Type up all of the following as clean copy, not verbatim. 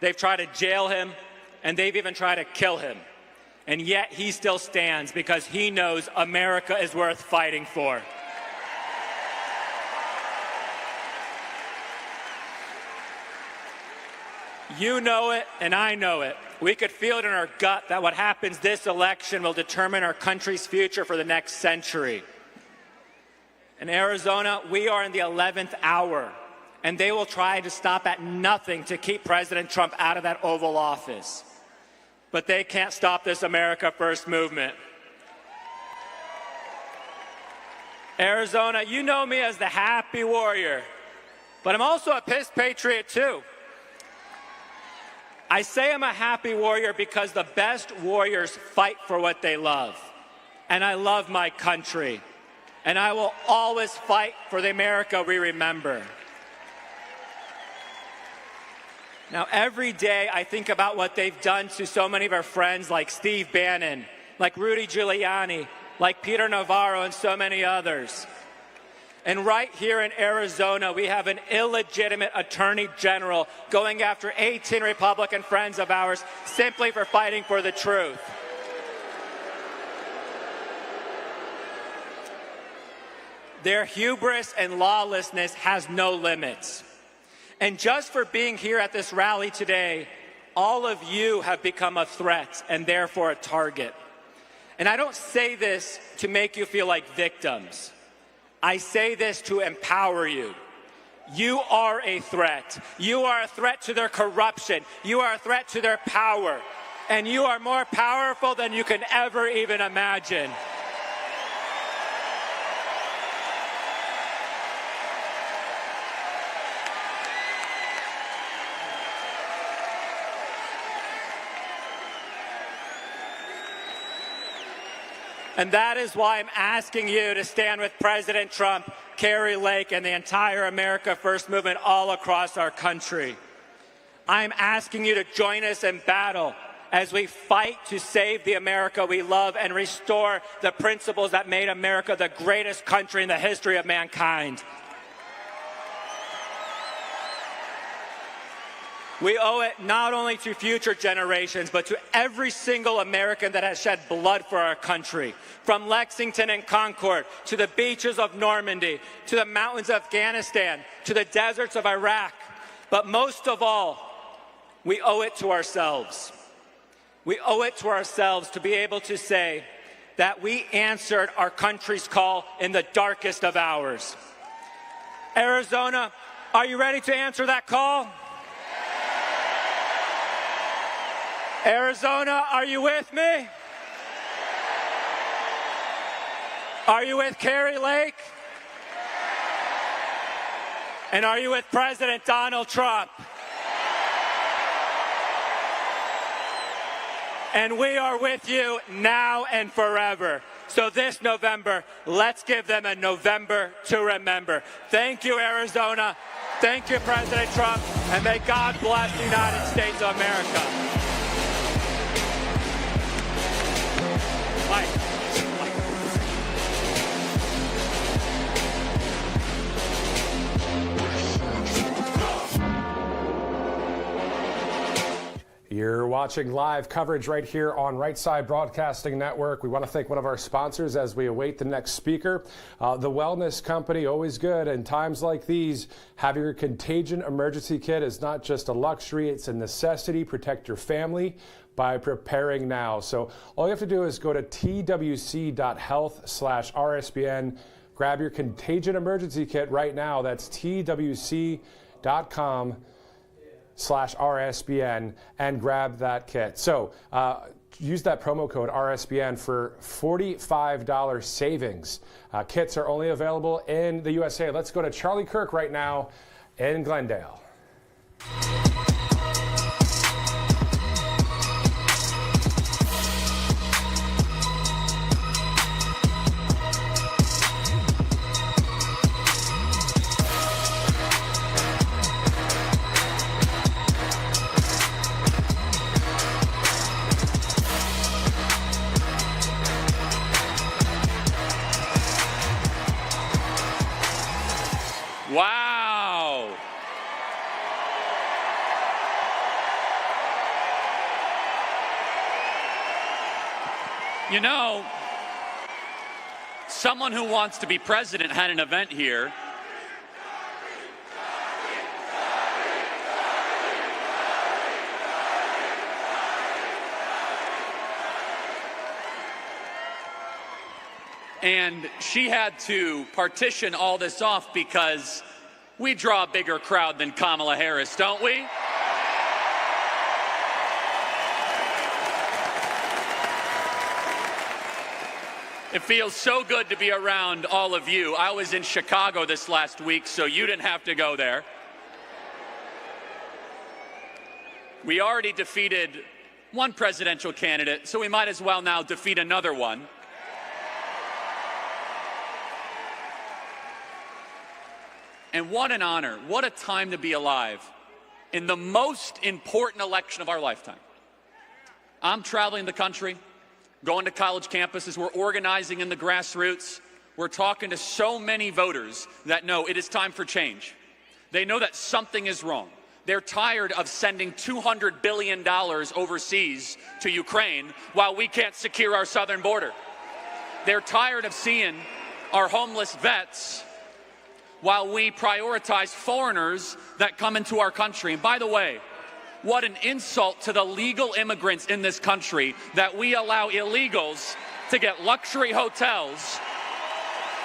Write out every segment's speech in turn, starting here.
they've tried to jail him, and they've even tried to kill him. And yet he still stands because he knows America is worth fighting for. You know it, and I know it. We could feel it in our gut that what happens this election will determine our country's future for the next century. In Arizona, we are in the 11th hour, and they will try to stop at nothing to keep President Trump out of that Oval Office. But they can't stop this America First movement. Arizona, you know me as the happy warrior, but I'm also a pissed patriot too. I say I'm a happy warrior because the best warriors fight for what they love. And I love my country. And I will always fight for the America we remember. Now, every day I think about what they've done to so many of our friends like Steve Bannon, like Rudy Giuliani, like Peter Navarro, and so many others. And right here in Arizona, we have an illegitimate attorney general going after 18 Republican friends of ours simply for fighting for the truth. Their hubris and lawlessness has no limits. And just for being here at this rally today, all of you have become a threat and therefore a target. And I don't say this to make you feel like victims. I say this to empower you. You are a threat. You are a threat to their corruption. You are a threat to their power. And you are more powerful than you can ever even imagine. And that is why I'm asking you to stand with President Trump, Kari Lake, and the entire America First movement all across our country. I'm asking you to join us in battle as we fight to save the America we love and restore the principles that made America the greatest country in the history of mankind. We owe it not only to future generations, but to every single American that has shed blood for our country. From Lexington and Concord, to the beaches of Normandy, to the mountains of Afghanistan, to the deserts of Iraq. But most of all, we owe it to ourselves. We owe it to ourselves to be able to say that we answered our country's call in the darkest of hours. Arizona, are you ready to answer that call? Arizona, are you with me? Are you with Kari Lake? And are you with President Donald Trump? And we are with you now and forever. So this November, let's give them a November to remember. Thank you, Arizona. Thank you, President Trump. And may God bless the United States of America. Mike. You're watching live coverage right here on Right Side Broadcasting Network. We want to thank one of our sponsors as we await the next speaker. The Wellness Company, always good. In times like these, having your contagion emergency kit is not just a luxury, it's a necessity. Protect your family by preparing now. So all you have to do is go to twc.health/RSBN. Grab your contagion emergency kit right now. That's twc.com/RSBN and grab that kit. So use that promo code RSBN for $45 savings. Kits are only available in the USA. Let's go to Charlie Kirk right now in Glendale. Wow. You know, someone who wants to be president had an event here. And she had to partition all this off because we draw a bigger crowd than Kamala Harris, don't we? It feels so good to be around all of you. I was in Chicago this last week, so you didn't have to go there. We already defeated one presidential candidate, so we might as well now defeat another one. And what an honor, what a time to be alive in the most important election of our lifetime. I'm traveling the country, going to college campuses, we're organizing in the grassroots, we're talking to so many voters that know it is time for change. They know that something is wrong. They're tired of sending $200 billion overseas to Ukraine while we can't secure our southern border. They're tired of seeing our homeless vets while we prioritize foreigners that come into our country. And by the way, what an insult to the legal immigrants in this country that we allow illegals to get luxury hotels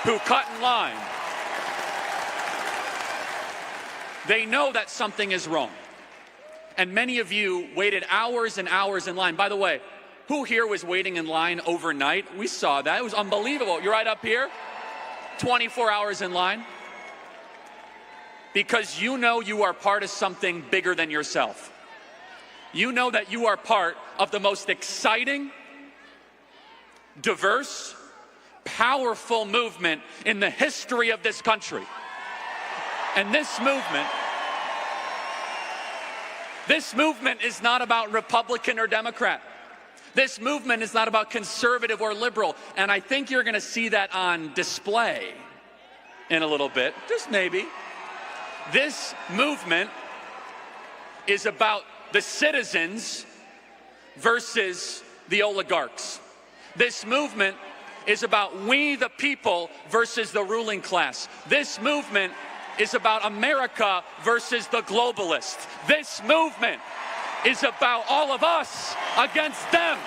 who cut in line. They know that something is wrong. And many of you waited hours and hours in line. By the way, who here was waiting in line overnight? We saw that. It was unbelievable. You're right up here, 24 hours in line. Because you know you are part of something bigger than yourself. You know that you are part of the most exciting, diverse, powerful movement in the history of this country. And this movement is not about Republican or Democrat. This movement is not about conservative or liberal. And I think you're going to see that on display in a little bit, just maybe. This movement is about the citizens versus the oligarchs. This movement is about we the people versus the ruling class. This movement is about America versus the globalists. This movement is about all of us against them.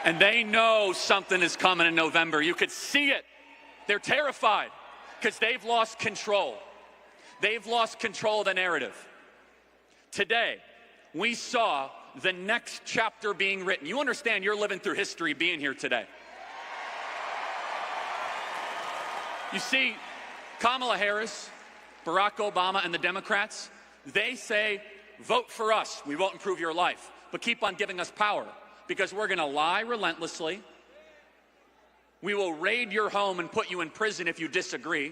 And they know something is coming in November. You could see it. They're terrified because they've lost control. They've lost control of the narrative. Today, we saw the next chapter being written. You understand you're living through history being here today. You see, Kamala Harris, Barack Obama, and the Democrats, they say, vote for us. We won't improve your life, but keep on giving us power. Because we're going to lie relentlessly. We will raid your home and put you in prison if you disagree.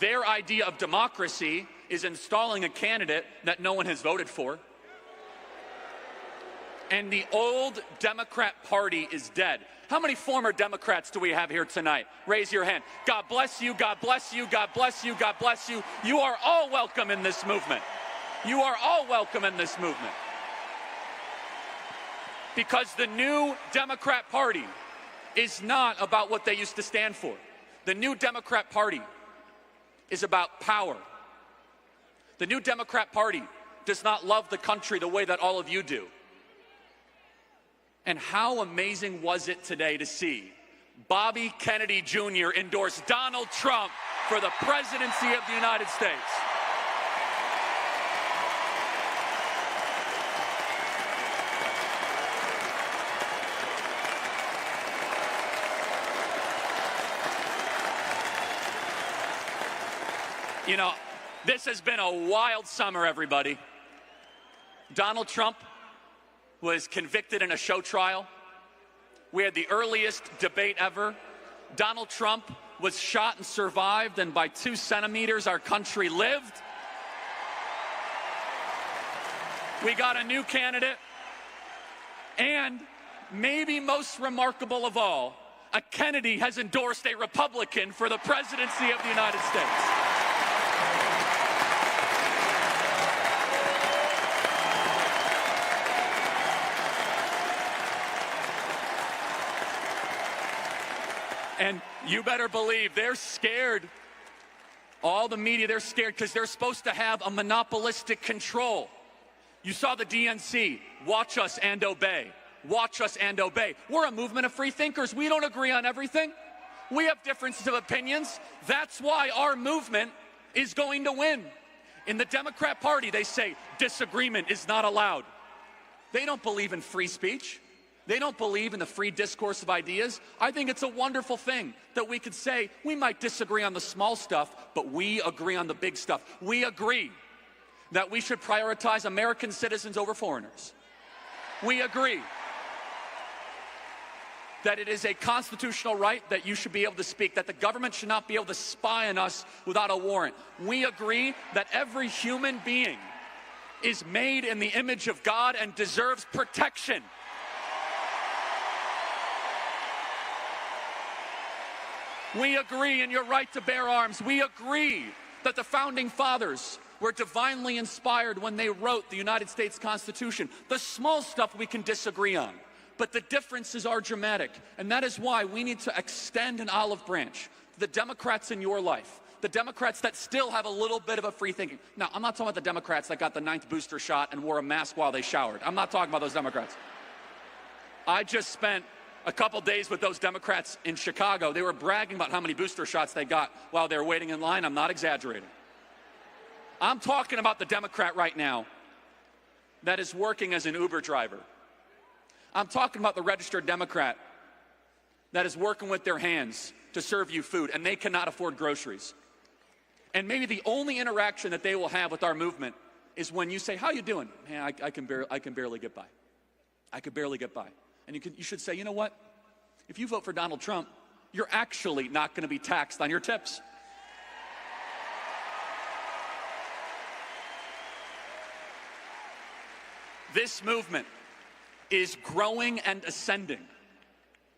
Their idea of democracy is installing a candidate that no one has voted for. And the old Democrat Party is dead. How many former Democrats do we have here tonight? Raise your hand. God bless you, God bless you, God bless you, God bless you. You are all welcome in this movement. You are all welcome in this movement. Because the new Democrat Party is not about what they used to stand for. The new Democrat Party is about power. The new Democrat Party does not love the country the way that all of you do. And how amazing was it today to see Bobby Kennedy Jr. endorse Donald Trump for the presidency of the United States? You know, this has been a wild summer, everybody. Donald Trump was convicted in a show trial. We had the earliest debate ever. Donald Trump was shot and survived, and by 2 centimeters, our country lived. We got a new candidate, and maybe most remarkable of all, a Kennedy has endorsed a Republican for the presidency of the United States. And you better believe they're scared. All the media, they're scared because they're supposed to have a monopolistic control. You saw the DNC, watch us and obey. Watch us and obey. We're a movement of free thinkers. We don't agree on everything. We have differences of opinions. That's why our movement is going to win. In the Democrat Party, they say disagreement is not allowed. They don't believe in free speech. They don't believe in the free discourse of ideas. I think it's a wonderful thing that we could say we might disagree on the small stuff, but we agree on the big stuff. We agree that we should prioritize American citizens over foreigners. We agree that it is a constitutional right that you should be able to speak, that the government should not be able to spy on us without a warrant. We agree that every human being is made in the image of God and deserves protection. We agree in your right to bear arms. We agree that the Founding Fathers were divinely inspired when they wrote the United States Constitution. The small stuff we can disagree on, but the differences are dramatic. And that is why we need to extend an olive branch to the Democrats in your life, the Democrats that still have a little bit of a free thinking. Now, I'm not talking about the Democrats that got the 9th booster shot and wore a mask while they showered. I'm not talking about those Democrats. I just spent a couple days with those Democrats in Chicago. They were bragging about how many booster shots they got while they were waiting in line. I'm not exaggerating. I'm talking about the Democrat right now that is working as an Uber driver. I'm talking about the registered Democrat that is working with their hands to serve you food, and they cannot afford groceries. And maybe the only interaction that they will have with our movement is when you say, "How you doing?" "Man, I can barely get by. I could barely get by." And you should say, "You know what? If you vote for Donald Trump, you're actually not going to be taxed on your tips." This movement is growing and ascending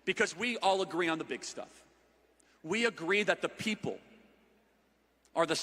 because we all agree on the big stuff. We agree that the people are the